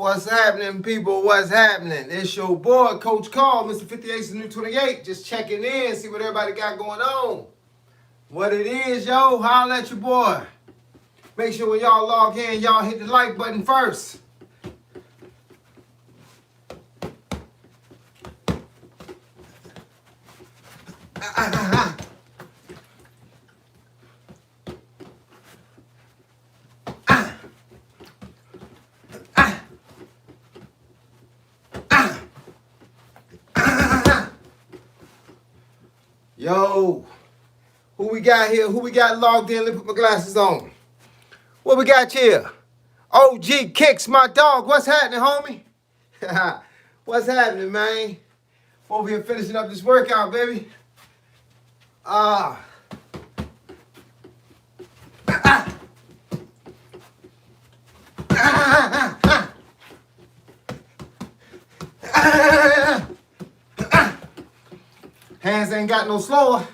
What's happening, people? What's happening? It's your boy, Coach Carl, Mr. 58's the new 28. Just checking in, see what everybody got going on. What it is, yo, holla at your boy. Make sure when y'all log in, y'all hit the like button first. Yo, who we got here? Who we got logged in? Let me put my glasses on. What we got here? OG Kicks, my dog. What's happening, homie? What's happening, man? Over here finishing up this workout, baby. Hands ain't got no slower.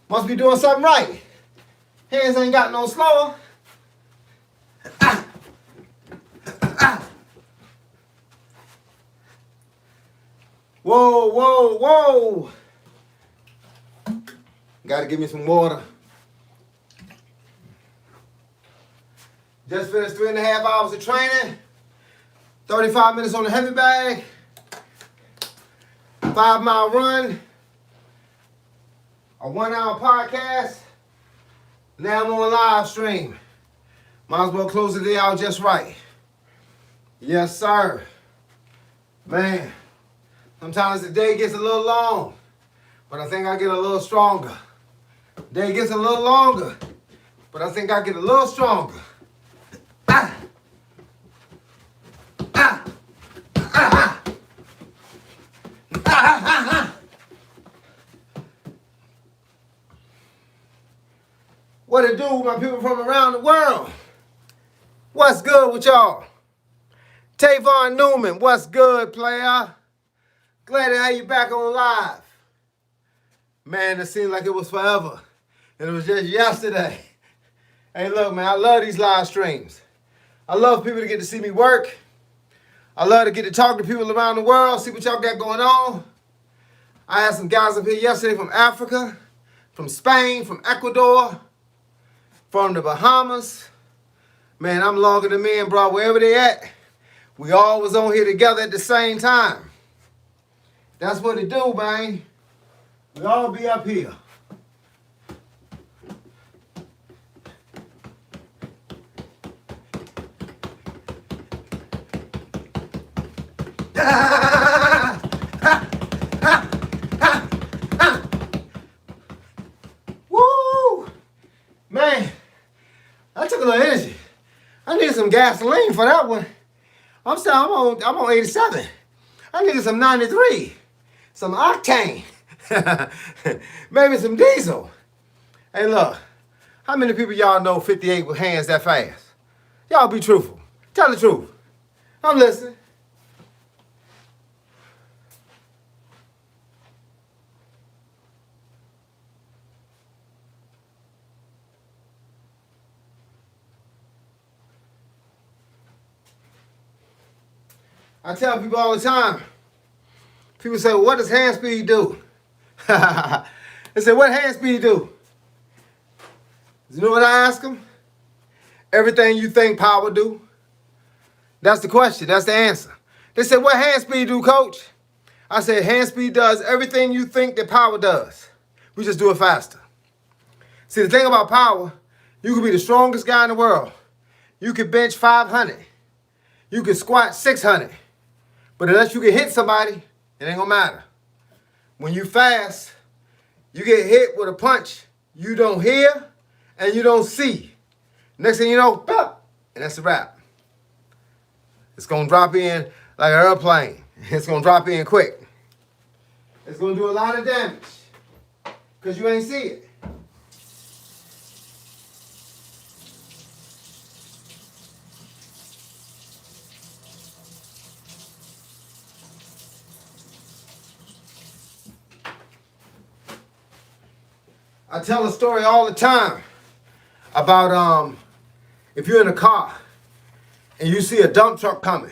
Must be doing something right. Hands ain't got no slower. Whoa, whoa, whoa. Gotta give me some water. Just finished 3.5 hours of training. 35 minutes on the heavy bag. 5-mile run. A 1-hour podcast. Now I'm on live stream. Might as well close the day out just right. Yes, sir. Man, sometimes the day gets a little long, but I think I get a little stronger. Day gets a little longer, but I think I get a little stronger. What it do, my people from around the world? What's good with y'all? Tavon Newman, what's good, player? Glad to have you back on live. Man, it seemed like it was forever. And it was just yesterday. Hey, look, man, I love these live streams. I love people to get to see me work. I love to get to talk to people around the world, see what y'all got going on. I had some guys up here yesterday from Africa, from Spain, from Ecuador, from the Bahamas. Man, I'm logging them in, bro, wherever they at. We all was on here together at the same time. That's what it do, man. We all be up here. Woo! Man, that took a little energy. I needed some gasoline for that one. I'm on 87. I needed some 93. Some octane. Maybe some diesel. Hey, look. How many people y'all know 58 with hands that fast? Y'all be truthful. Tell the truth. I'm listening. I tell people all the time. People say, well, what does hand speed do? They say, what hand speed do? You know what I ask them? Everything you think power do. That's the question. That's the answer. They say, what hand speed do, coach? I said, hand speed does everything you think that power does. We just do it faster. See, the thing about power, you could be the strongest guy in the world. You could bench 500. You could squat 600. But unless you can hit somebody, it ain't gonna matter. When you fast, you get hit with a punch you don't hear and you don't see. Next thing you know, pop, and that's a wrap. It's gonna drop in like an airplane. It's gonna drop in quick. It's gonna do a lot of damage because you ain't see it. I tell a story all the time about if you're in a car and you see a dump truck coming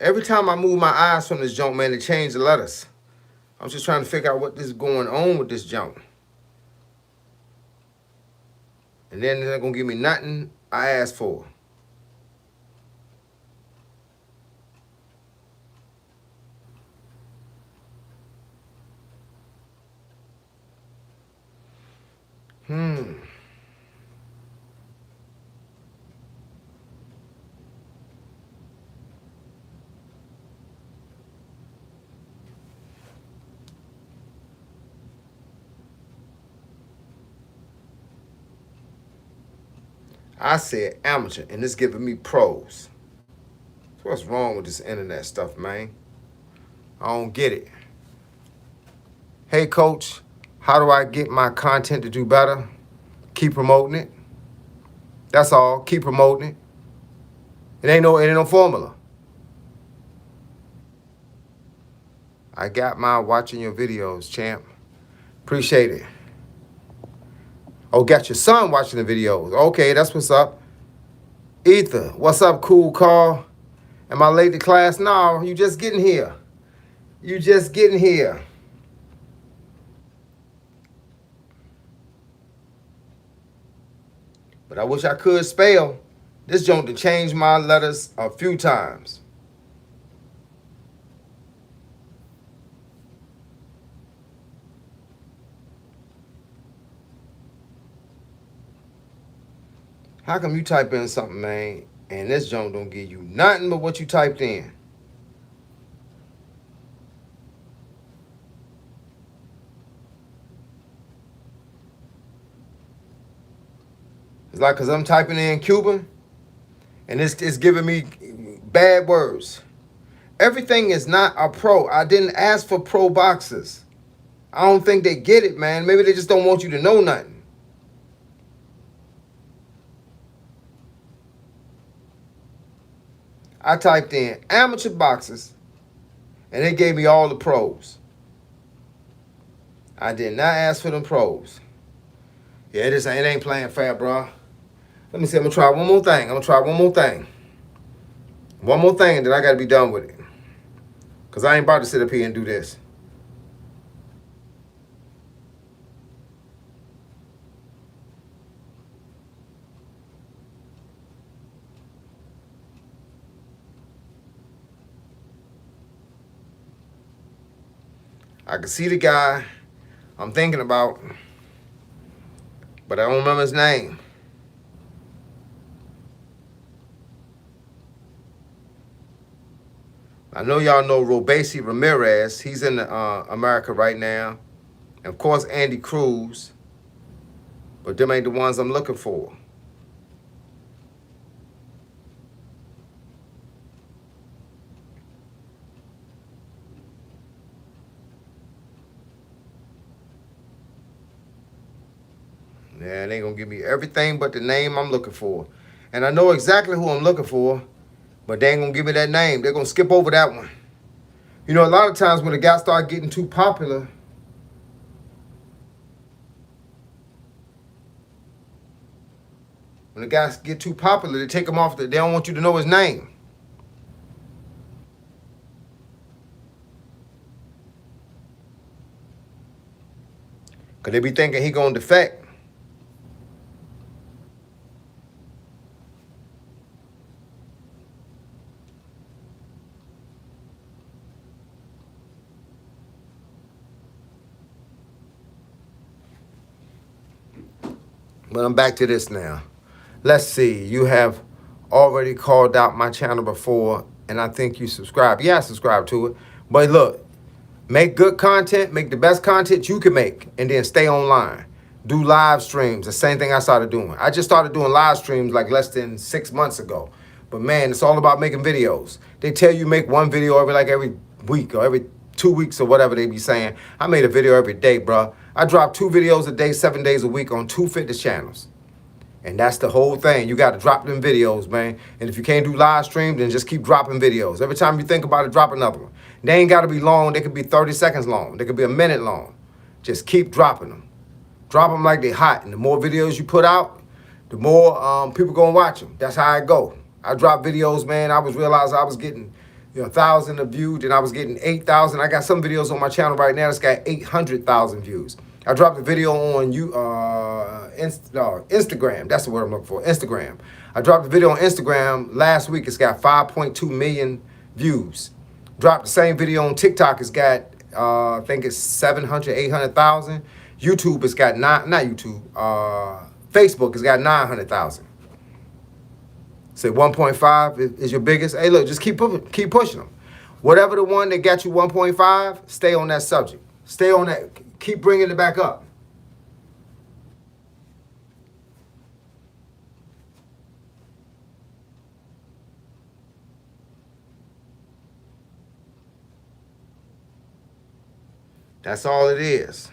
Every time I move my eyes from this junk, man, it change the letters. I'm just trying to figure out what is going on with this junk. And then they're going to give me nothing I asked for. I said amateur, and it's giving me pros. So what's wrong with this internet stuff, man? I don't get it. Hey, coach, how do I get my content to do better? Keep promoting it. That's all. Keep promoting it. It ain't no formula. I got my watching your videos, champ. Appreciate it. Oh, got your son watching the videos. Okay, that's what's up. Ether, what's up, cool Carl? Am I late to class? No, you just getting here. You just getting here. But I wish I could spell. This joint to change my letters a few times. How come you type in something, man, and this joint don't give you nothing but what you typed in? It's like because I'm typing in Cuban, and it's giving me bad words. Everything is not a pro. I didn't ask for pro boxes. I don't think they get it, man. Maybe they just don't want you to know nothing. I typed in amateur boxes, and they gave me all the pros. I did not ask for them pros. Yeah, it ain't playing fair, bro. Let me see. I'm going to try one more thing. One more thing, and then I got to be done with it. Because I ain't about to sit up here and do this. I can see the guy I'm thinking about, but I don't remember his name. I know y'all know Robesi Ramirez. He's in America right now. And of course, Andy Cruz. But them ain't the ones I'm looking for. Yeah, they gonna give me everything but the name I'm looking for. And I know exactly who I'm looking for, but they ain't gonna give me that name. They're gonna skip over that one. You know, a lot of times when the guys start getting too popular, they take him off. They don't want you to know his name. Because they be thinking he gonna defect. But I'm back to this now. Let's see. You have already called out my channel before, and I think you subscribe. Yeah, I subscribe to it. But look, make good content, make the best content you can make, and then stay online. Do live streams, the same thing I started doing. I just started doing live streams like less than 6 months ago. But man, it's all about making videos. They tell you make one video every week or every 2 weeks or whatever they be saying. I made a video every day, bro. I drop 2 videos a day, 7 days a week on 2 fitness channels. And that's the whole thing. You got to drop them videos, man. And if you can't do live stream, then just keep dropping videos. Every time you think about it, drop another one. They ain't got to be long. They could be 30 seconds long. They could be a minute long. Just keep dropping them. Drop them like they hot. And the more videos you put out, the more people going to watch them. That's how I go. I drop videos, man. I was realizing I was getting 1,000 of views, and I was getting 8,000. I got some videos on my channel right now that's got 800,000 views. I dropped a video on Instagram. That's the word I'm looking for. Instagram. I dropped a video on Instagram last week. It's got 5.2 million views. Dropped the same video on TikTok. It's got I think it's 700, 800,000. YouTube has got not YouTube. Facebook has got 900,000. Say 1.5 is your biggest. Hey, look, just keep pushing them. Whatever the one that got you 1.5, stay on that subject. Stay on that. Keep bringing it back up. That's all it is.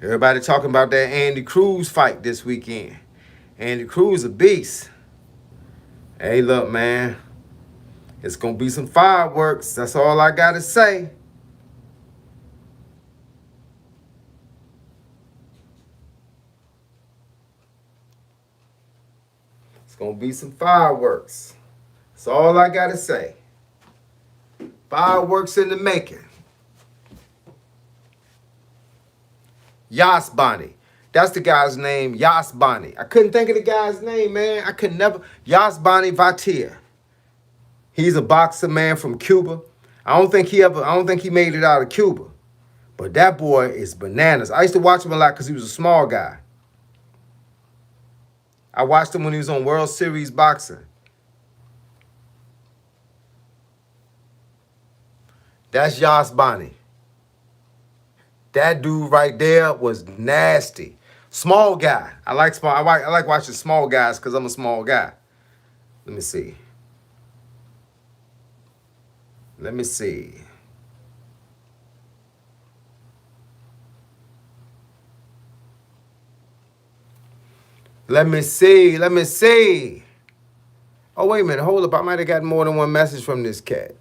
Everybody talking about that Andy Cruz fight this weekend. Andy Cruz a beast. Hey, look, man. It's going to be some fireworks. That's all I got to say. It's going to be some fireworks. That's all I got to say. Fireworks in the making. Yasbani. That's the guy's name, Yasbani. I couldn't think of the guy's name, man. I could never. Yasbani Vatir. He's a boxer, man, from Cuba. I don't think he made it out of Cuba. But that boy is bananas. I used to watch him a lot because he was a small guy. I watched him when he was on World Series Boxing. That's Yasbani. That dude right there was nasty. Small guy. I like watching small guys because I'm a small guy. Let me see. Let me see. Let me see. Oh, wait a minute. Hold up. I might have got more than one message from this cat.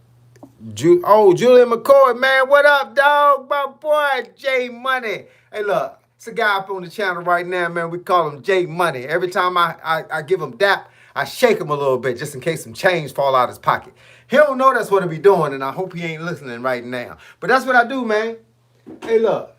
Julian McCoy, man. What up, dog? My boy, J Money. Hey, look. It's a guy up on the channel right now, man. We call him J Money. Every time I give him dap, I shake him a little bit just in case some change fall out his pocket. He don't know that's what I be doing, and I hope he ain't listening right now. But that's what I do, man. Hey, look.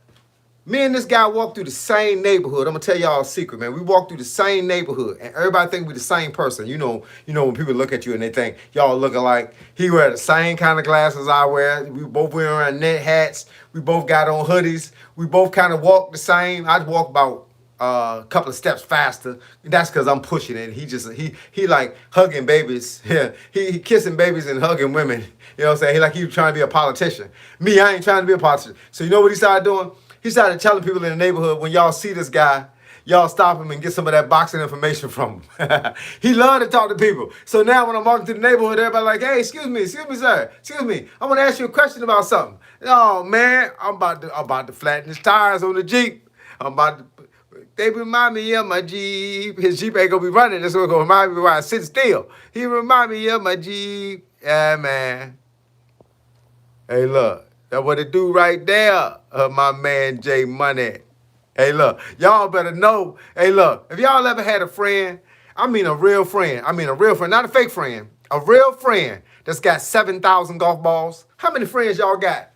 Me and this guy walk through the same neighborhood. I'm gonna tell y'all a secret, man. We walk through the same neighborhood, and everybody think we the same person. You know when people look at you and they think y'all looking like. He wear the same kind of glasses I wear. We both wearing net hats. We both got on hoodies. We both kind of walk the same. I walk about a couple of steps faster. That's because I'm pushing it. He like hugging babies. Yeah, he kissing babies and hugging women. You know what I'm saying? He trying to be a politician. Me, I ain't trying to be a politician. So you know what he started doing? He started telling people in the neighborhood, when y'all see this guy, y'all stop him and get some of that boxing information from him. He loved to talk to people. So now when I'm walking through the neighborhood, everybody like, hey, excuse me, sir. Excuse me. I want to ask you a question about something. Oh, man, I'm about to flatten his tires on the Jeep. They remind me of my Jeep. His Jeep ain't going to be running. That's what's going to remind me why I sit still. He remind me of my Jeep. Yeah, man. Hey, look. That's what it do right there, my man J Money. Hey, look, y'all better know. Hey, look, if y'all ever had a friend, I mean a real friend, not a fake friend, a real friend that's got 7,000 golf balls. How many friends y'all got?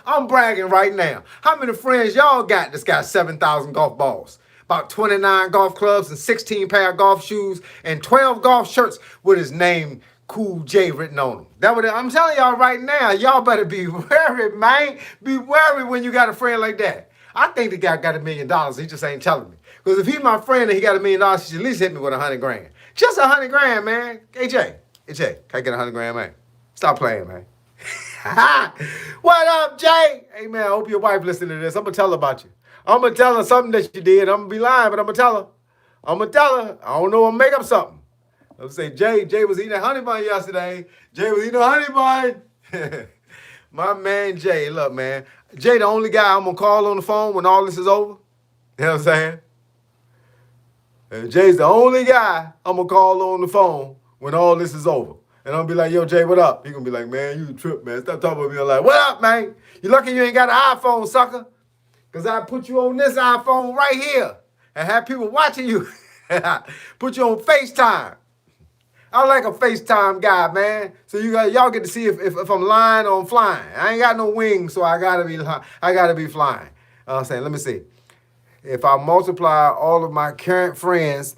I'm bragging right now. How many friends y'all got that's got 7,000 golf balls? About 29 golf clubs and 16 pair of golf shoes and 12 golf shirts with his name Cool J written on them. That's what I'm telling y'all right now. Y'all better be wary, man. Be wary when you got a friend like that. I think the guy got $1 million. He just ain't telling me. Because if he's my friend and he got $1 million, he should at least hit me with 100 grand. Just 100 grand, man. Hey, Jay, can I get 100 grand, man? Stop playing, man. What up, Jay? Hey, man, I hope your wife listening to this. I'm going to tell her about you. I'm going to tell her something that you did. I'm going to be lying, but I'm going to tell her. I don't know. I'm going to make up something. I'm say, Jay was eating a honey bun yesterday. Jay was eating a honey bun. My man Jay, look, man. Jay, the only guy I'm going to call on the phone when all this is over. You know what I'm saying? And Jay's the only guy I'm going to call on the phone when all this is over. And I'm going to be like, yo, Jay, what up? He going to be like, man, you a trip, man. Stop talking about me. I'm like, what up, man? You lucky you ain't got an iPhone, sucker. Because I put you on this iPhone right here. and have people watching you. Put you on FaceTime. I like a FaceTime guy, man. So y'all get to see if I'm lying or I'm flying. I ain't got no wings, so I gotta be flying. I'm saying, let me see. If I multiply all of my current friends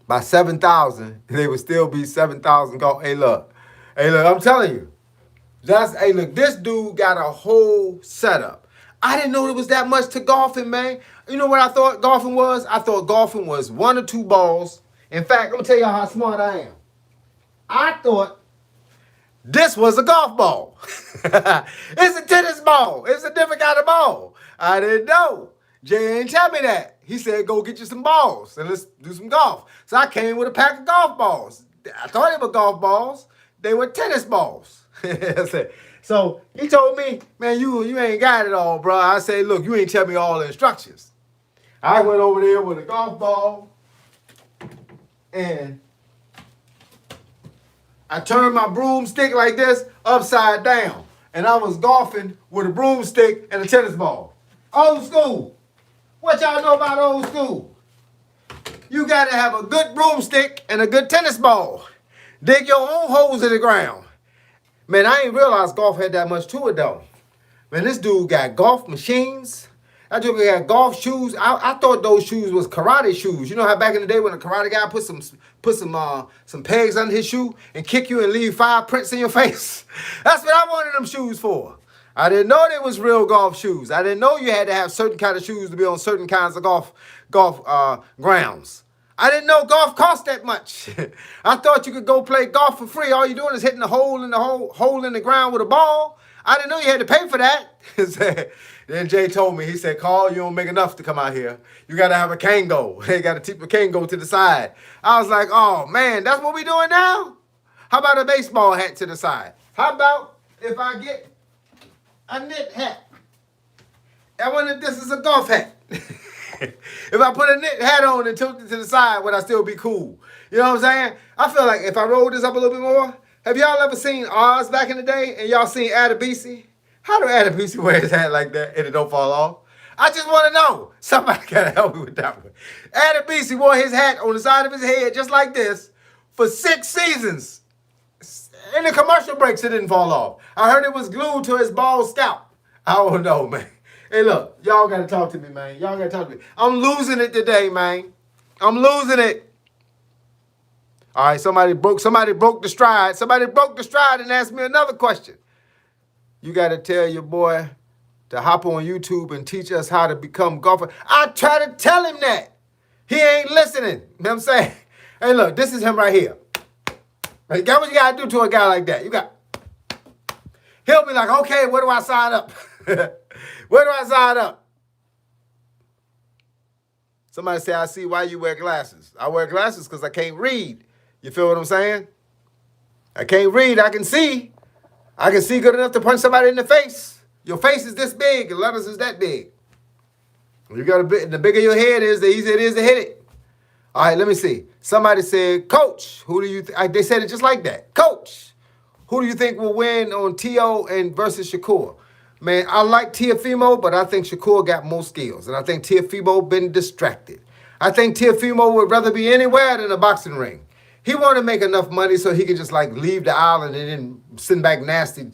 by 7,000, they would still be 7,000 golf. Hey, look, I'm telling you. Hey, look, this dude got a whole setup. I didn't know there was that much to golfing, man. You know what I thought golfing was? I thought golfing was 1 or 2 balls. In fact, I'm gonna tell y'all how smart I am. I thought this was a golf ball. It's a tennis ball. It's a different kind of ball. I didn't know. Jay ain't tell me that. He said, go get you some balls and let's do some golf. So I came with a pack of golf balls. I thought they were golf balls. They were tennis balls. So he told me, man, you ain't got it all, bro. I said, look, you ain't tell me all the instructions. I went over there with a golf ball and I turned my broomstick like this upside down. And I was golfing with a broomstick and a tennis ball. Old school. What y'all know about old school? You got to have a good broomstick and a good tennis ball. Dig your own holes in the ground. Man, I ain't realized golf had that much to it, though. Man, this dude got golf machines. That dude got golf shoes. I thought those shoes was karate shoes. You know how back in the day when a karate guy put some pegs under his shoe and kick you and leave 5 prints in your face? That's what I wanted them shoes for. I didn't know they was real golf shoes. I didn't know you had to have certain kind of shoes to be on certain kinds of golf grounds. I didn't know golf cost that much. I thought you could go play golf for free. All you're doing is hitting the hole in the ground with a ball. I didn't know you had to pay for that. Then Jay told me, he said, Carl, you don't make enough to come out here. You got to have a Kango. You got to keep a Kango to the side. I was like, oh, man, that's what we doing now? How about a baseball hat to the side? How about if I get a knit hat? I wonder if this is a golf hat. If I put a knit hat on and tilt it to the side, would I still be cool? You know what I'm saying? I feel like if I roll this up a little bit more, have y'all ever seen Oz back in the day and y'all seen Adebisi? How do Adebisi wear his hat like that and it don't fall off? I just want to know. Somebody got to help me with that one. Adebisi wore his hat on the side of his head just like this for 6 seasons. In the commercial breaks, it didn't fall off. I heard it was glued to his bald scalp. I don't know, man. Hey, look, y'all got to talk to me, man. Y'all got to talk to me. I'm losing it today, man. I'm losing it. All right, somebody broke the stride. Somebody broke the stride and asked me another question. You got to tell your boy to hop on YouTube and teach us how to become golfer. I try to tell him that. He ain't listening. You know what I'm saying? Hey, look, this is him right here. Right, got what you got to do to a guy like that. He'll be like, okay, where do I sign up? Where do I sign up? Somebody say, I see why you wear glasses. I wear glasses because I can't read. You feel what I'm saying? I can't read. I can see. I can see good enough to punch somebody in the face. Your face is this big. The letters is that big. The bigger your head is, the easier it is to hit it. All right, let me see. Somebody said, Coach, who do you think? They said it just like that. Coach, who do you think will win on T.O. and versus Shakur? Man, I like Teofimo, but I think Shakur got more skills. And I think Teofimo been distracted. I think Teofimo would rather be anywhere than a boxing ring. He want to make enough money so he can just like leave the island and then send back nasty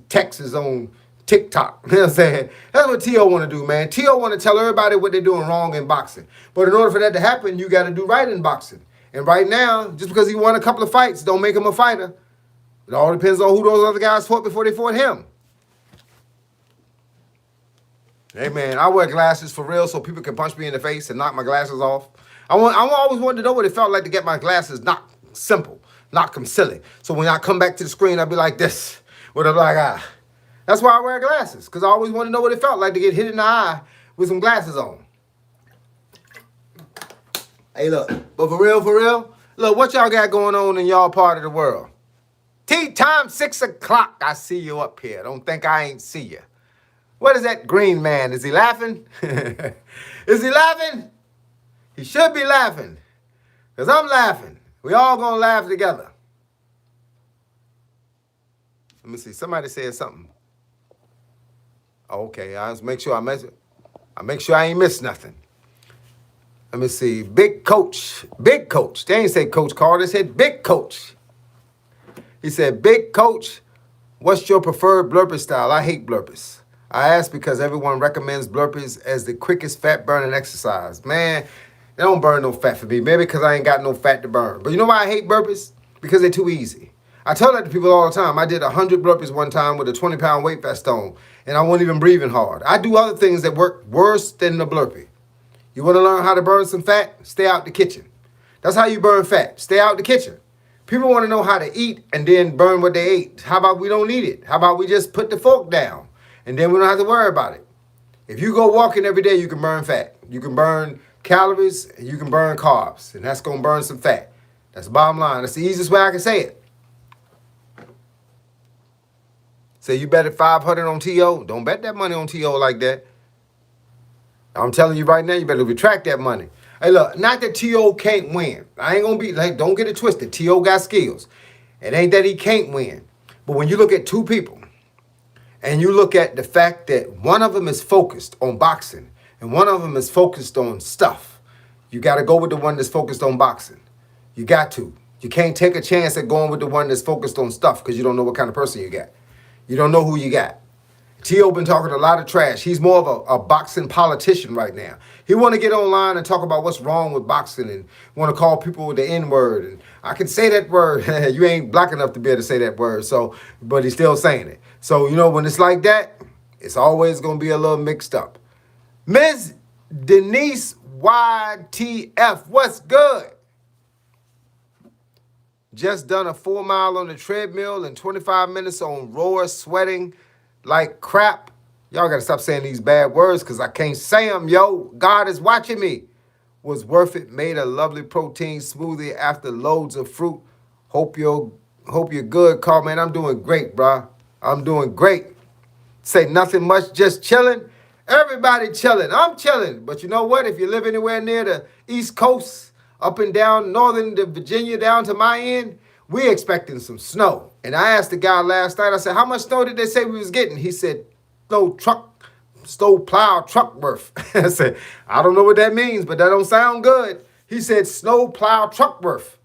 texts on TikTok. You know what I'm saying? That's what T.O. want to do, man. T.O. want to tell everybody what they're doing wrong in boxing. But in order for that to happen, you got to do right in boxing. And right now, just because he won a couple of fights don't make him a fighter. It all depends on who those other guys fought before they fought him. Hey, man, I wear glasses for real so people can punch me in the face and knock my glasses off. I always wanted to know what it felt like to get my glasses knocked simple, knock them silly. So when I come back to the screen, I'll be like this with a black eye. That's why I wear glasses, because I always want to know what it felt like to get hit in the eye with some glasses on. Hey, look, but for real, look, what y'all got going on in y'all part of the world? Tea time, 6 o'clock. I see you up here. Don't think I ain't see you. What is that green man? Is he laughing? Is he laughing? He should be laughing, because I'm laughing. We all going to laugh together. Let me see. Somebody said something. Oh, okay, I'll make sure I ain't missed nothing. Let me see. Big Coach. Big Coach. They ain't say Coach Carter. They said Big Coach. He said, Big Coach, what's your preferred blurper style? I hate blurpers. I ask because everyone recommends blurpers as the quickest fat burning exercise. Man, they don't burn no fat for me. Maybe because I ain't got no fat to burn. But you know why I hate burpers? Because they're too easy. I tell that to people all the time. I did 100 burpees one time with a 20-pound weight vest on, and I wasn't even breathing hard. I do other things that work worse than the burpee. You want to learn how to burn some fat? Stay out the kitchen. That's how you burn fat. Stay out the kitchen. People want to know how to eat and then burn what they ate. How about we don't eat it? How about we just put the fork down and then we don't have to worry about it? If you go walking every day, you can burn fat. You can burn calories and you can burn carbs, and that's going to burn some fat. That's the bottom line. That's the easiest way I can say it. Say you bet at 500 on TO. Don't bet that money on TO like that. I'm telling you right now, you better retract that money. Hey, look, not that T.O. can't win. I ain't going to be like, don't get it twisted. T.O. got skills. It ain't that he can't win. But when you look at two people and you look at the fact that one of them is focused on boxing and one of them is focused on stuff, you got to go with the one that's focused on boxing. You got to. You can't take a chance at going with the one that's focused on stuff because you don't know what kind of person you got. You don't know who you got. T.O. been talking a lot of trash. He's more of a boxing politician right now. He want to get online and talk about what's wrong with boxing and want to call people the N-word. And I can say that word. You ain't black enough to be able to say that word. So, but he's still saying it. So, you know, when it's like that, it's always going to be a little mixed up. Ms. Denise YTF, what's good? Just done a 4 mile on the treadmill and 25 minutes on rower, sweating like crap. Y'all got to stop saying these bad words because I can't say them, yo. God is watching me. Was worth it. Made a lovely protein smoothie after loads of fruit. Hope you're good, Carl. Man, I'm doing great, bro. I'm doing great. Say nothing much, just chilling. Everybody chilling. I'm chilling. But you know what? If you live anywhere near the East Coast, up and down northern to Virginia, down to my end, we expecting some snow. And I asked the guy last night, I said, how much snow did they say we was getting? He said, snow plow truck worth. I said, I don't know what that means, but that don't sound good. He said, snow plow truck worth.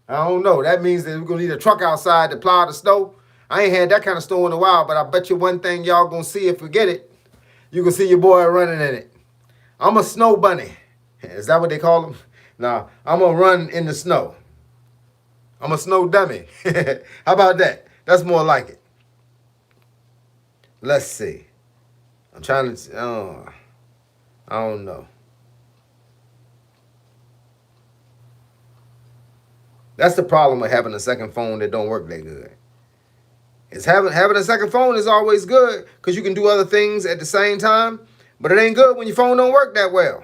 I don't know. That means that we're going to need a truck outside to plow the snow. I ain't had that kind of snow in a while, but I bet you one thing y'all going to see if we get it. You can see your boy running in it. I'm a snow bunny. Is that what they call them? Nah, I'm going to run in the snow. I'm a snow dummy. How about that? That's more like it. Let's see. I'm trying to, I don't know. That's the problem with having a second phone that don't work that good. It's having a second phone is always good because you can do other things at the same time, but it ain't good when your phone don't work that well.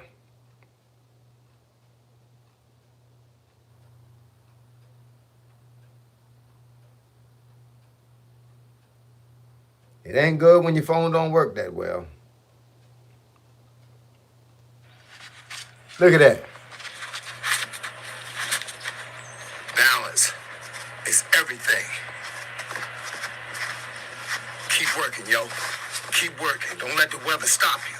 It ain't good when your phone don't work that well. Look at that. Balance is everything. Keep working, yo. Keep working. Don't let the weather stop you.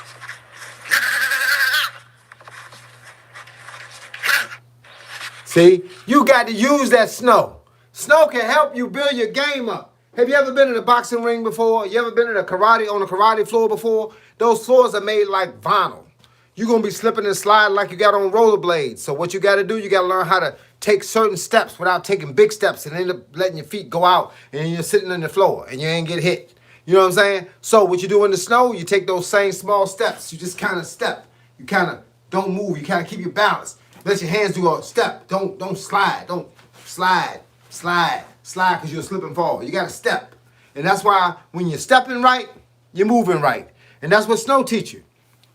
See, you got to use that snow. Snow can help you build your game up. Have you ever been in a boxing ring before? You ever been in on a karate floor before? Those floors are made like vinyl. You're going to be slipping and sliding like you got on rollerblades. So what you got to do, you got to learn how to take certain steps without taking big steps and end up letting your feet go out and you're sitting on the floor and you ain't get hit. You know what I'm saying? So what you do in the snow, you take those same small steps. You just kind of step. You kind of don't move. You kind of keep your balance. Let your hands do a step. Don't slide. Don't slide because you'll slip and fall. You got to step. And that's why when you're stepping right, you're moving right. And that's what snow teach you.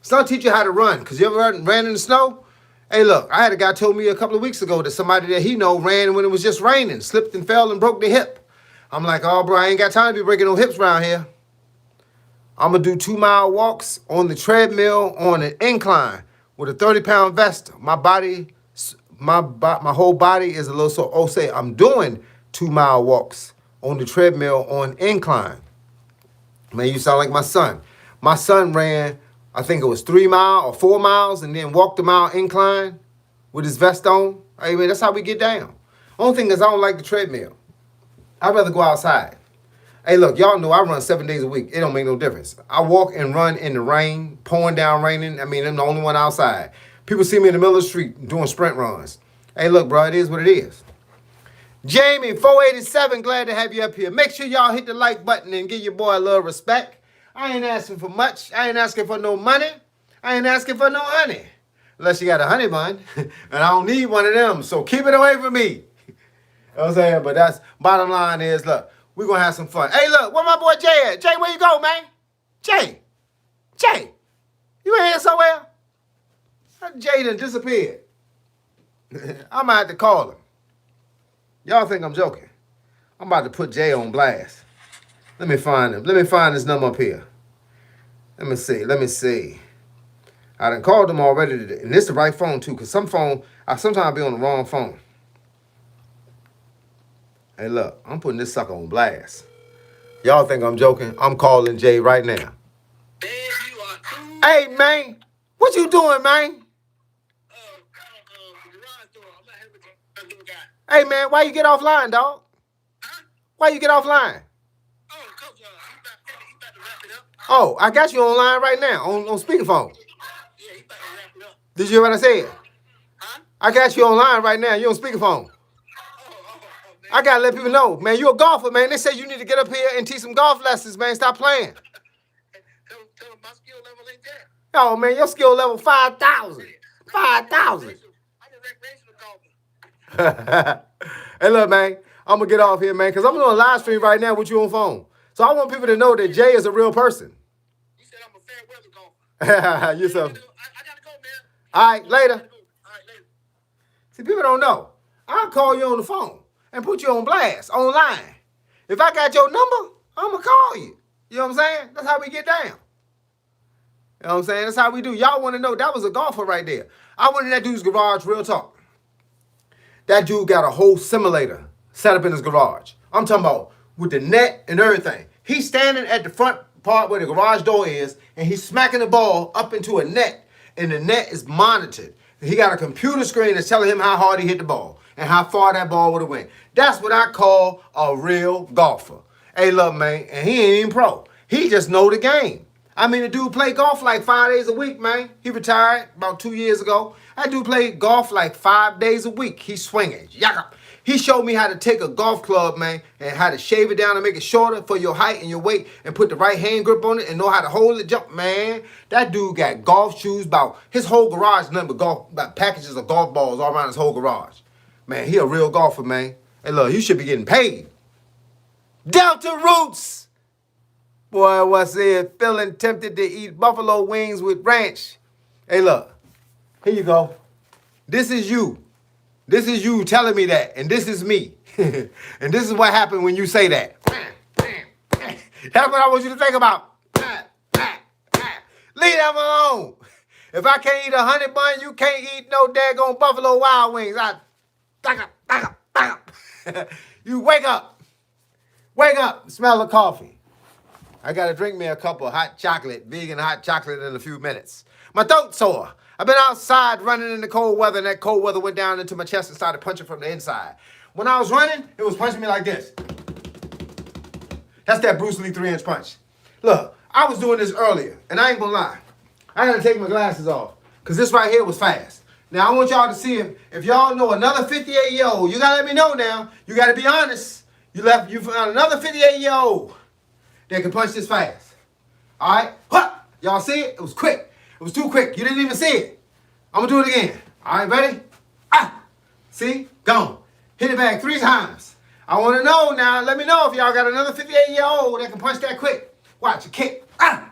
Snow teach you how to run. Because you ever ran in the snow? Hey, look, I had a guy told me a couple of weeks ago that somebody that he know ran when it was just raining, slipped and fell and broke their hip. I'm like, oh, bro, I ain't got time to be breaking no hips around here. I'm going to do 2 mile walks on the treadmill on an incline with a 30-pound vest. My whole body is a little so. Oh, say I'm doing 2 mile walks on the treadmill on incline. Man, you sound like my son. My son ran I think it was 3 miles or 4 miles, and then walked a mile incline with his vest on. Hey, man, that's how we get down. Only thing is I don't like the treadmill. I'd rather go outside. Hey, look, y'all know I run 7 days a week. It don't make no difference. I walk and run in the rain, pouring down raining. I mean, I'm the only one outside. People see me in the middle of the street doing sprint runs. Hey, look, bro, it is what it is. Jamie, 487, glad to have you up here. Make sure y'all hit the like button and give your boy a little respect. I ain't asking for much. I ain't asking for no money. I ain't asking for no honey. Unless you got a honey bun. And I don't need one of them, so keep it away from me. You know what I'm saying? But that's, bottom line is, look, we're going to have some fun. Hey, look, where my boy Jay at? Jay, where you go, man? Jay, you in here somewhere? Jay done disappeared. I might have to call him. Y'all think I'm joking. I'm about to put Jay on blast. Let me find him. Let me find his number up here. Let me see. I done called him already today. And this is the right phone, too, because I sometimes be on the wrong phone. Hey, look, I'm putting this sucker on blast. Y'all think I'm joking? I'm calling Jay right now. Hey, man. What you doing, man? Hey, man, why you get offline, dog? Why you get offline? Oh, I got you online right now, on speakerphone. Did you hear what I said? I got you online right now. You on speakerphone. I got to let people know, man, you a golfer, man. They say you need to get up here and teach some golf lessons, man. Stop playing. Tell them my skill level ain't there. Oh, man, your skill level 5,000. 5,000. Hey, look, man, I'm going to get off here, man, because I'm doing a live stream right now with you on phone. So I want people to know that Jay is a real person. You said I'm a fair weather golfer. You so. I got to go, man. All right, later. All right, later. See, people don't know. I'll call you on the phone and put you on blast, online. If I got your number, I'm going to call you. You know what I'm saying? That's how we get down. You know what I'm saying? That's how we do. Y'all want to know, that was a golfer right there. I went in that dude's garage, real talk. That dude got a whole simulator set up in his garage. I'm talking about with the net and everything. He's standing at the front part where the garage door is, and he's smacking the ball up into a net, and the net is monitored. He got a computer screen that's telling him how hard he hit the ball and how far that ball would have went. That's what I call a real golfer. Hey, look, man, and he ain't even pro. He just know the game. I mean, the dude played golf like 5 days a week, man. He retired about 2 years ago. That dude played golf like 5 days a week. He's swinging. Yaka. He showed me how to take a golf club, man, and how to shave it down and make it shorter for your height and your weight and put the right hand grip on it and know how to hold it, jump. Man, that dude got golf shoes about his whole garage, nothing but golf, about packages of golf balls all around his whole garage. Man, he a real golfer, man. Hey, look, you should be getting paid. Delta Roots. Boy, what's it? Feeling tempted to eat buffalo wings with ranch. Hey, look. Here you go. This is you. This is you telling me that. And this is me. And this is what happened when you say that. That's what I want you to think about. Leave them alone. If I can't eat a honey bun, you can't eat no daggone Buffalo Wild Wings. You wake up. Wake up. Smell the coffee. I got to drink me a cup of hot chocolate, vegan hot chocolate in a few minutes. My throat's sore. I've been outside running in the cold weather, and that cold weather went down into my chest and started punching from the inside. When I was running, it was punching me like this. That's that Bruce Lee 3-inch punch. Look, I was doing this earlier, and I ain't gonna lie. I gotta take my glasses off, because this right here was fast. Now, I want y'all to see him. If y'all know another 58-year-old, you gotta let me know now. You gotta be honest. You found another 58-year-old that can punch this fast. All right? Huh! Y'all see it? It was quick. It was too quick. You didn't even see it. I'm going to do it again. All right, ready? Ah! See? Gone. Hit it back 3 times. I want to know now. Let me know if y'all got another 58-year-old that can punch that quick. Watch a kick. Ah!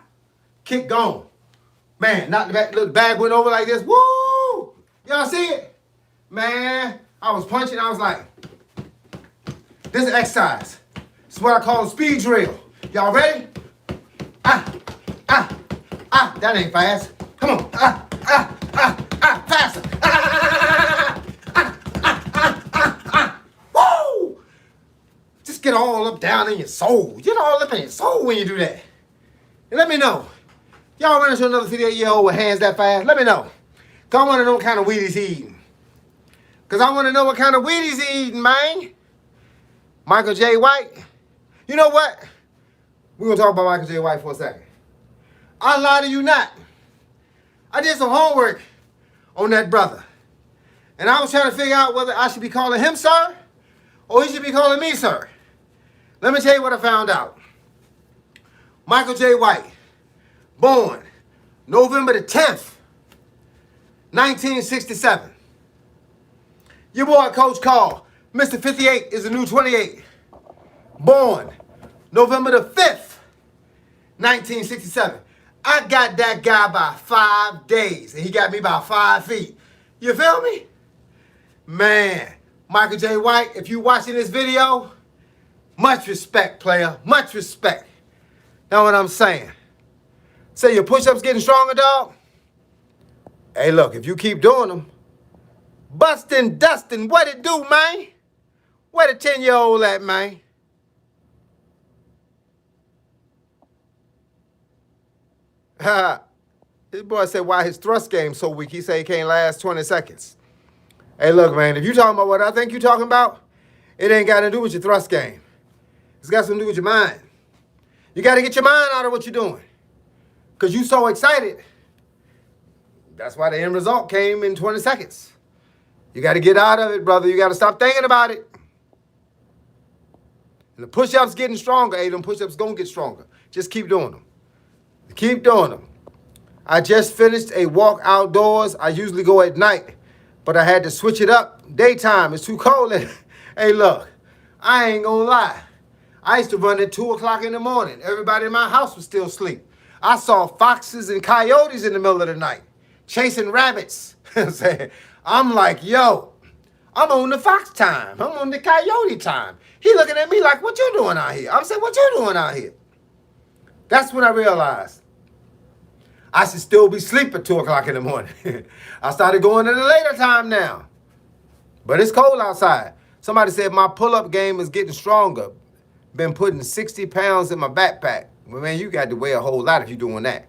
Kick gone. Man, knocked the back. Look, the bag went over like this. Woo! Y'all see it? Man, I was punching. I was like, this is exercise. This is what I call a speed drill. Y'all ready? That ain't fast. Come on. Faster. Woo! Just get all up down in your soul. Get all up in your soul when you do that. And let me know. Y'all run into another 58-year-old with hands that fast? Let me know. Because I want to know what kind of weed he's eating. Because I want to know what kind of weed he's eating, man. Michael J. White. You know what? We're going to talk about Michael J. White for a second. I lie to you not. I did some homework on that brother. And I was trying to figure out whether I should be calling him sir or he should be calling me sir. Let me tell you what I found out. Michael J. White, born November the 10th, 1967. Your boy Coach Carl, Mr. 58 is the new 28. Born November the 5th, 1967. I got that guy by 5 days, and he got me by 5 feet. You feel me? Man, Michael J. White, if you watching this video, much respect, player. Much respect. Know what I'm saying? Say your push-ups getting stronger, dog? Hey, look, if you keep doing them, busting, dusting, what it do, man? Where the 10-year-old at, man? This boy said why his thrust game so weak. He said he can't last 20 seconds. Hey, look, man, if you talking about what I think you talking about, it ain't got to do with your thrust game. It's got something to do with your mind. You got to get your mind out of what you're doing. Because you so excited. That's why the end result came in 20 seconds. You got to get out of it, brother. You got to stop thinking about it. And the push-ups getting stronger. Hey, them push-ups going to get stronger. Just keep doing them. Keep doing them. I just finished a walk outdoors. I usually go at night, but I had to switch it up. Daytime, it's too cold. Hey, look, I ain't gonna lie. I used to run at 2 o'clock in the morning. Everybody in my house was still asleep. I saw foxes and coyotes in the middle of the night, chasing rabbits. I'm like, yo, I'm on the fox time. I'm on the coyote time. He looking at me like, what you doing out here? I'm saying, what you doing out here? That's when I realized I should still be asleep at 2 o'clock in the morning. I started going at a later time now. But it's cold outside. Somebody said my pull-up game is getting stronger. Been putting 60 pounds in my backpack. Well, man, you got to weigh a whole lot if you're doing that.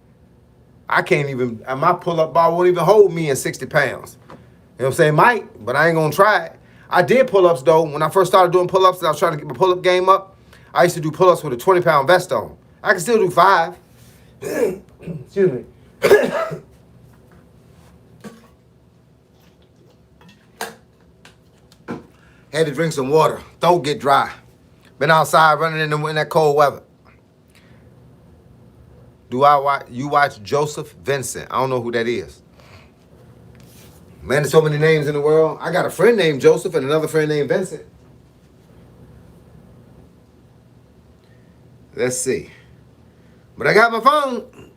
I can't even, my pull-up bar won't even hold me in 60 pounds. You know what I'm saying? Might, but I ain't going to try it. I did pull-ups, though. When I first started doing pull-ups and I was trying to get my pull-up game up, I used to do pull-ups with a 20-pound vest on. I can still do 5. Excuse me. Had to drink some water. Throat get dry. Been outside running in that cold weather. You watch Joseph Vincent? I don't know who that is. Man, there's so many names in the world. I got a friend named Joseph and another friend named Vincent. Let's see. But I got my phone.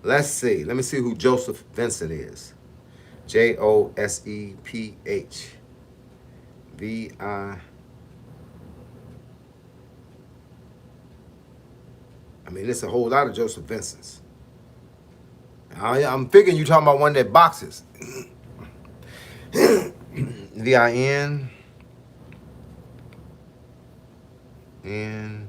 Let's see. Let me see who Joseph Vincent is. Joseph V-I. I mean, there's a whole lot of Joseph Vincents. I'm figuring you talking about one that boxes. V-I-N. N-C-E-N-T.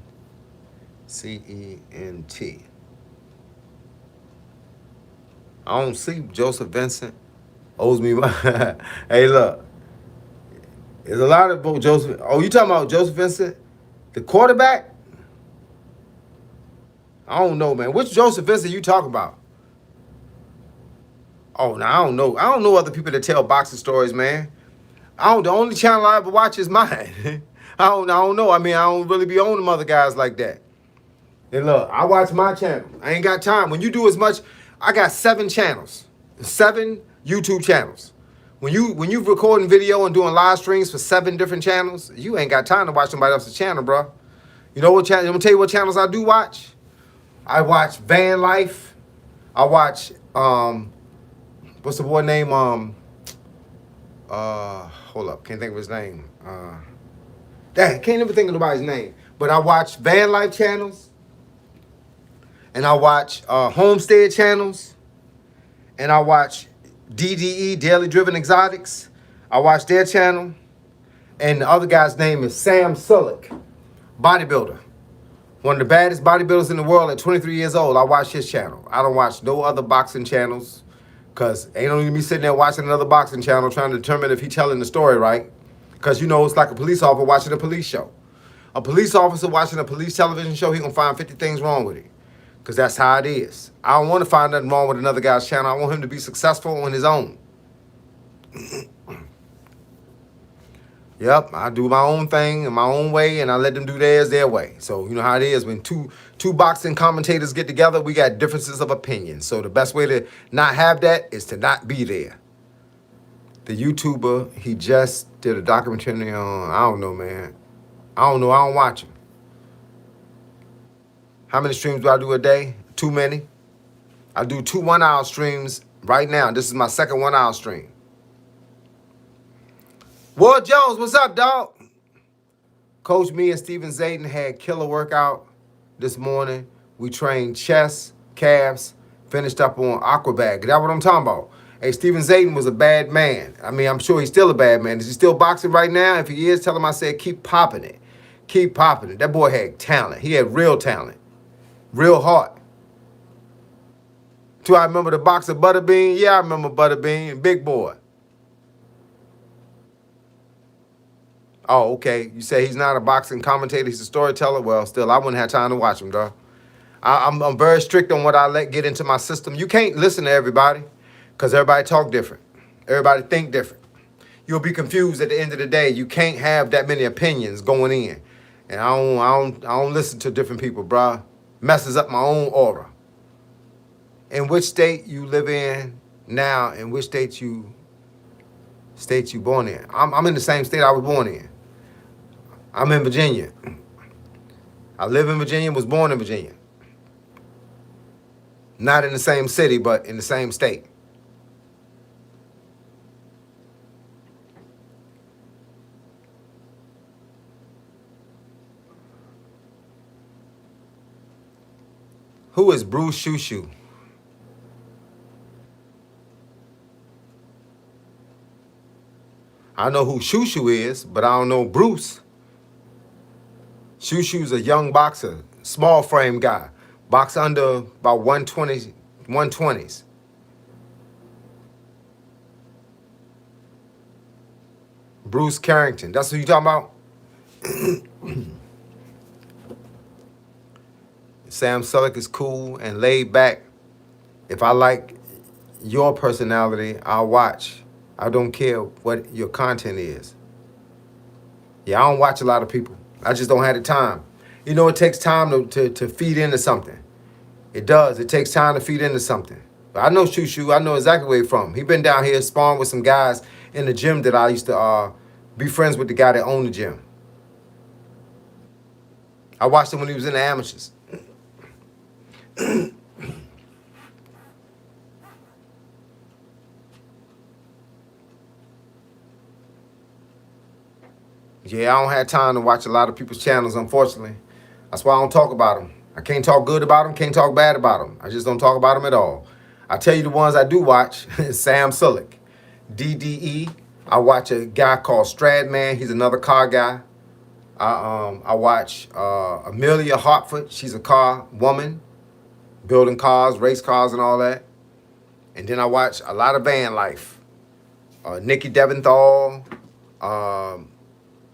I don't see Joseph Vincent. Owes me my... Hey, look. There's a lot of Joseph... Oh, you talking about Joseph Vincent? The quarterback? I don't know, man. Which Joseph Vincent you talking about? Oh, no, I don't know. I don't know other people that tell boxing stories, man. The only channel I ever watch is mine. I don't know. I mean, I don't really be on them other guys like that. And look, I watch my channel. I ain't got time. When you do as much, I got 7 channels, 7 YouTube channels. When you recording video and doing live streams for 7 different channels, you ain't got time to watch somebody else's channel, bro. You know what channel? I'm gonna tell you what channels I do watch. I watch Van Life. I watch what's the boy name? Hold up, can't think of his name. Dang, can't even think of nobody's name. But I watch Van Life channels. And I watch Homestead channels. And I watch DDE, Daily Driven Exotics. I watch their channel. And the other guy's name is Sam Sullick, bodybuilder. One of the baddest bodybuilders in the world at 23 years old. I watch his channel. I don't watch no other boxing channels because ain't no need me sitting there watching another boxing channel trying to determine if he's telling the story right. Because, you know, it's like a police officer watching a police show. A police officer watching a police television show, he going to find 50 things wrong with it. Because that's how it is. I don't want to find nothing wrong with another guy's channel. I want him to be successful on his own. Yep, I do my own thing in my own way, and I let them do theirs their way. So you know how it is when two boxing commentators get together, we got differences of opinion. So the best way to not have that is to not be there. The YouTuber, he just did a documentary on, I don't know, man. I don't know, I don't watch him. How many streams do I do a day? Too many. I do 2 1-hour streams right now. This is my second 1-hour stream. Ward Jones, what's up, dog? Coach, me and Steven Zayden had killer workout this morning. We trained chest, calves, finished up on aquabag. That's what I'm talking about. Hey, Steven Zayden was a bad man. I mean, I'm sure he's still a bad man. Is he still boxing right now? If he is, tell him I said keep popping it. Keep popping it. That boy had talent. He had real talent. Real heart. Do I remember the boxer Butterbean? Yeah, I remember Butterbean. Big boy. Oh, okay. You say he's not a boxing commentator. He's a storyteller. Well, still, I wouldn't have time to watch him, dog. I'm very strict on what I let get into my system. You can't listen to everybody because everybody talk different. Everybody think different. You'll be confused at the end of the day. You can't have that many opinions going in. And I don't listen to different people, bruh. Messes up my own aura. In which state you live in now, in which state you born in. I'm in the same state I was born in. I'm in Virginia. I live in Virginia, was born in Virginia. Not in the same city, but in the same state. Who is Bruce Shushu? I know who Shushu is, but I don't know Bruce. Shushu's a young boxer, small frame guy. Box under about 120s. Bruce Carrington. That's who you talking about? Sam Sulek is cool and laid back. If I like your personality, I'll watch. I don't care what your content is. Yeah, I don't watch a lot of people. I just don't have the time. You know, it takes time to feed into something. It does. It takes time to feed into something. But I know Shushu. I know exactly where he's from. He been down here sparring with some guys in the gym that I used to be friends with the guy that owned the gym. I watched him when he was in the amateurs. Yeah, I don't have time to watch a lot of people's channels, unfortunately. That's why I don't talk about them. I can't talk good about them, can't talk bad about them. I just don't talk about them at all. I tell you the ones I do watch, Sam Sulek, DDE. I watch a guy called Stradman. He's another car guy. I watch Amelia Hartford. She's a car woman, building cars, race cars and all that. And then I watch a lot of van life. Nikki Deventhal.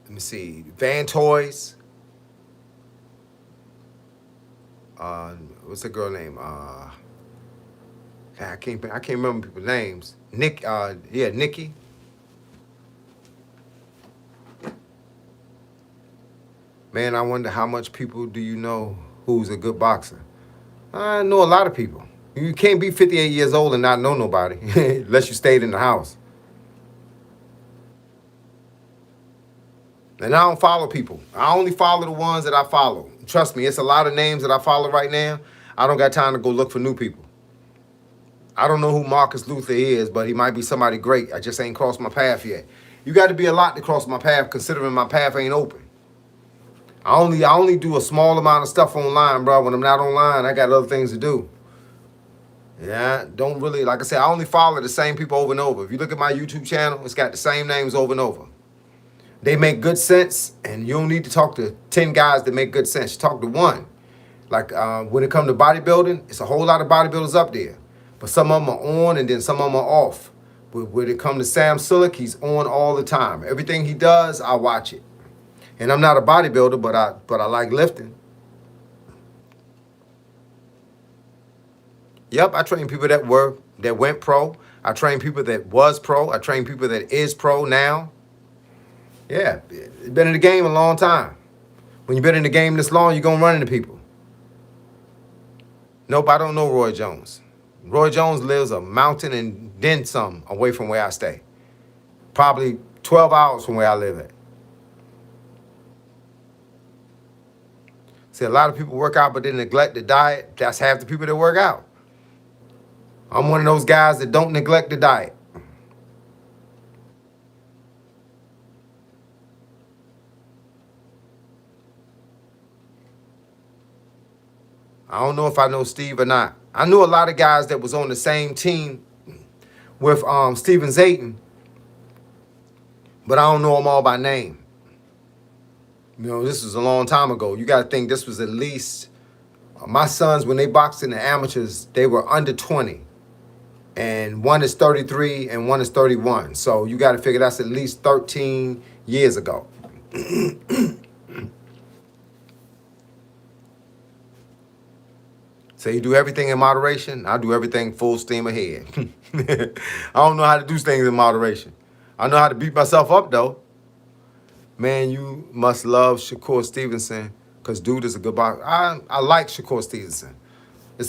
Let me see, Van Toys. What's the girl name? I can't remember people's names. Nikki. Man, I wonder how much people do you know who's a good boxer? I know a lot of people. You can't be 58 years old and not know nobody unless you stayed in the house. And I don't follow people. I only follow the ones that I follow. Trust me, it's a lot of names that I follow right now. I don't got time to go look for new people. I don't know who Marcus Luther is, but he might be somebody great. I just ain't crossed my path yet. You got to be a lot to cross my path, considering my path ain't open. I only do a small amount of stuff online, bro. When I'm not online, I got other things to do. Yeah, don't really, like I said, I only follow the same people over and over. If you look at my YouTube channel, it's got the same names over and over. They make good sense, and you don't need to talk to 10 guys that make good sense. You talk to one. Like when it comes to bodybuilding, it's a whole lot of bodybuilders up there. But some of them are on and then some of them are off. But when it comes to Sam Sulek, he's on all the time. Everything he does, I watch it. And I'm not a bodybuilder, but I like lifting. Yep, I train people that went pro. I train people that was pro. I train people that is pro now. Yeah, been in the game a long time. When you've been in the game this long, you're gonna run into people. Nope, I don't know Roy Jones. Roy Jones lives a mountain and then some away from where I stay. Probably 12 hours from where I live at. See, a lot of people work out, but they neglect the diet. That's half the people that work out. I'm one of those guys that don't neglect the diet. I don't know if I know Steve or not. I knew a lot of guys that was on the same team with Steven Zayton, but I don't know them all by name. You know, this was a long time ago. You got to think this was at least, my sons, when they boxed in the amateurs, they were under 20. And one is 33 and one is 31. So you got to figure that's at least 13 years ago. So you do everything in moderation. I do everything full steam ahead. I don't know how to do things in moderation. I know how to beat myself up, though. Man, you must love Shakur Stevenson because dude is a good boxer. I like Shakur Stevenson.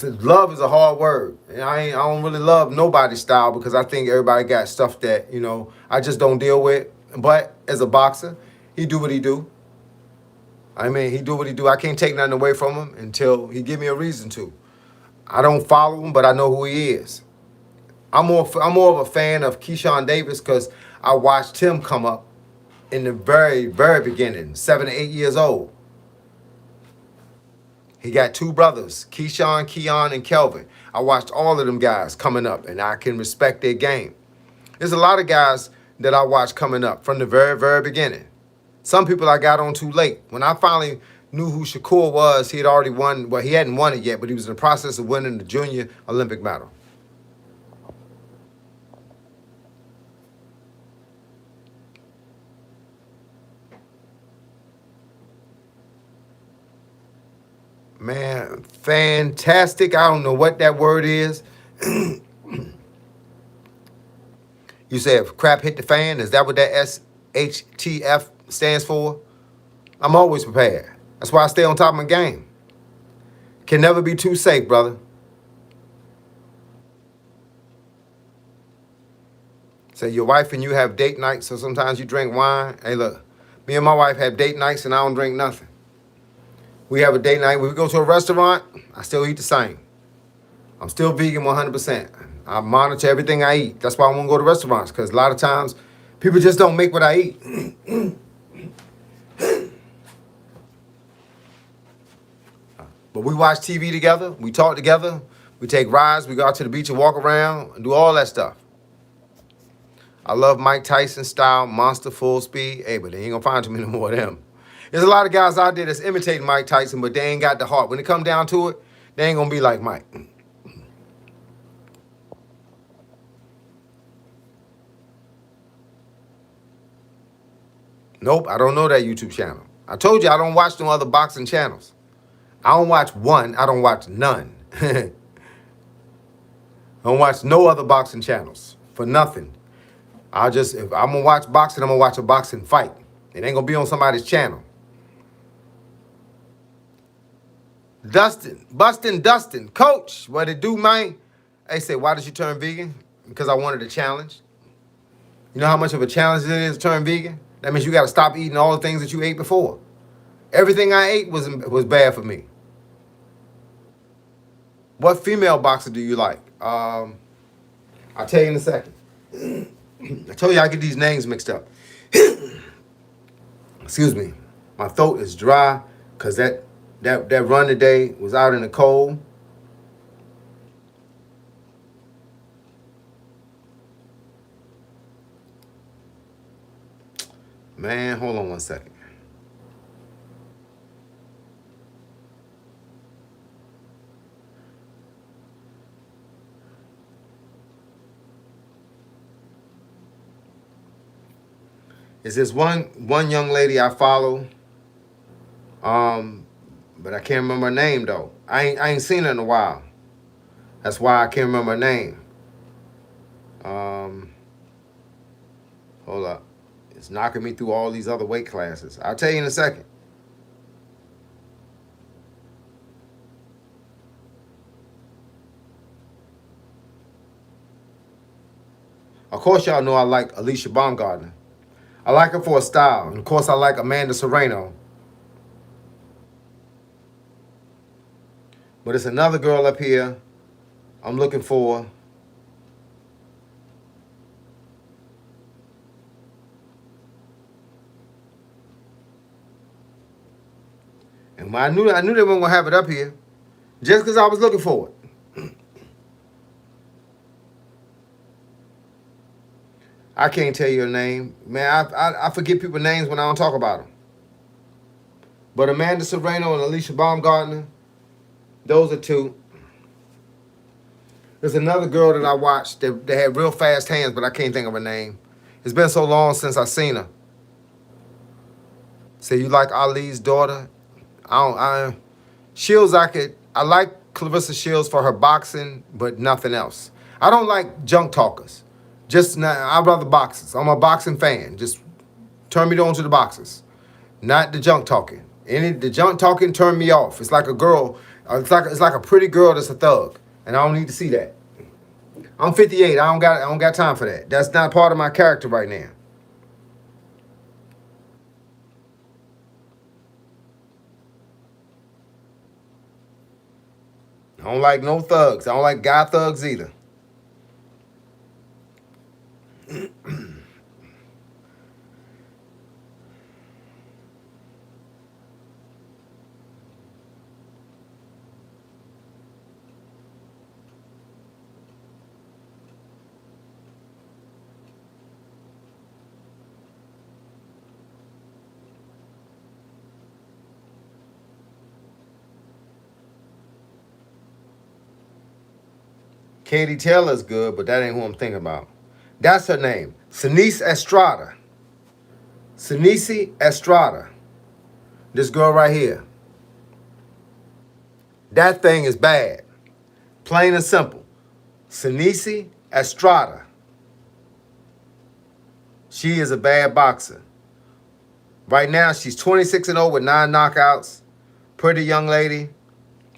Love is a hard word. And I don't really love nobody's style because I think everybody got stuff that, you know, I just don't deal with. But as a boxer, he do what he do. I mean, he do what he do. I can't take nothing away from him until he give me a reason to. I don't follow him, but I know who he is. I'm more of a fan of Keyshawn Davis because I watched him come up in the very, very beginning, 7 to 8 years old. He got two brothers, Keyshawn, Keon, and Kelvin. I watched all of them guys coming up, and I can respect their game. There's a lot of guys that I watched coming up from the very, very beginning. Some people I got on too late. When I finally knew who Shakur was, he had already won. Well, he hadn't won it yet, but he was in the process of winning the junior Olympic medal. Man, fantastic. I don't know what that word is. You say if crap hit the fan, is that what that SHTF stands for? I'm always prepared. That's why I stay on top of my game. Can never be too safe, brother. Say your wife and you have date nights, so sometimes you drink wine. Hey, look, me and my wife have date nights and I don't drink nothing. We have a date night. When we go to a restaurant, I still eat the same. I'm still vegan 100%. I monitor everything I eat. That's why I won't go to restaurants, because a lot of times people just don't make what I eat. But we watch TV together. We talk together. We take rides. We go out to the beach and walk around and do all that stuff. I love Mike Tyson style, monster full speed. Hey, but they ain't going to find too many more of them. There's a lot of guys out there that's imitating Mike Tyson, but they ain't got the heart. When it come down to it, they ain't going to be like Mike. Nope, I don't know that YouTube channel. I told you I don't watch no other boxing channels. I don't watch one. I don't watch none. I don't watch no other boxing channels for nothing. If I'm going to watch boxing, I'm going to watch a boxing fight. It ain't going to be on somebody's channel. Dustin, coach, what it do, man? They say, why did you turn vegan? Because I wanted a challenge. You know how much of a challenge it is to turn vegan? That means you got to stop eating all the things that you ate before. Everything I ate was bad for me. What female boxer do you like? I'll tell you in a second. I told you I get these names mixed up. Excuse me. My throat is dry because that run today was out in the cold. Man, hold on one second. Is this one young lady I follow. But I can't remember her name though. I ain't seen her in a while. That's why I can't remember her name. Um, Hold up. It's knocking me through all these other weight classes. I'll tell you in a second. Of course, y'all know I like Alicia Baumgartner. I like her for her style. And of course, I like Amanda Serrano. But it's another girl up here I'm looking for. And I knew they weren't gonna have it up here, just because I was looking for it. I can't tell you her name, man. I forget people's names when I don't talk about them. But Amanda Serrano and Alicia Baumgartner, those are two. There's another girl that I watched that had real fast hands, but I can't think of her name. It's been so long since I seen her. Say you like Ali's daughter? Shields, I like Clarissa Shields for her boxing, but nothing else. I don't like junk talkers. I'd rather boxers. I'm a boxing fan. Just turn me on to the boxers, not the junk talking. The junk talking turn me off. It's like a girl. It's like a pretty girl that's a thug, and I don't need to see that. I'm 58. I don't got time for that. That's not part of my character right now. I don't like no thugs. I don't like guy thugs either. Katie Taylor's good, but that ain't who I'm thinking about. That's her name. Sinise Estrada. Sinise Estrada. This girl right here. That thing is bad. Plain and simple. Sinise Estrada. She is a bad boxer. Right now, she's 26-0 with 9 knockouts. Pretty young lady.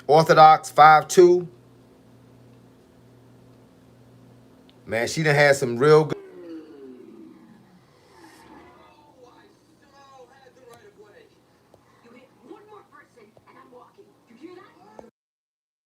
Orthodox, 5'2". Man, she done had some real good.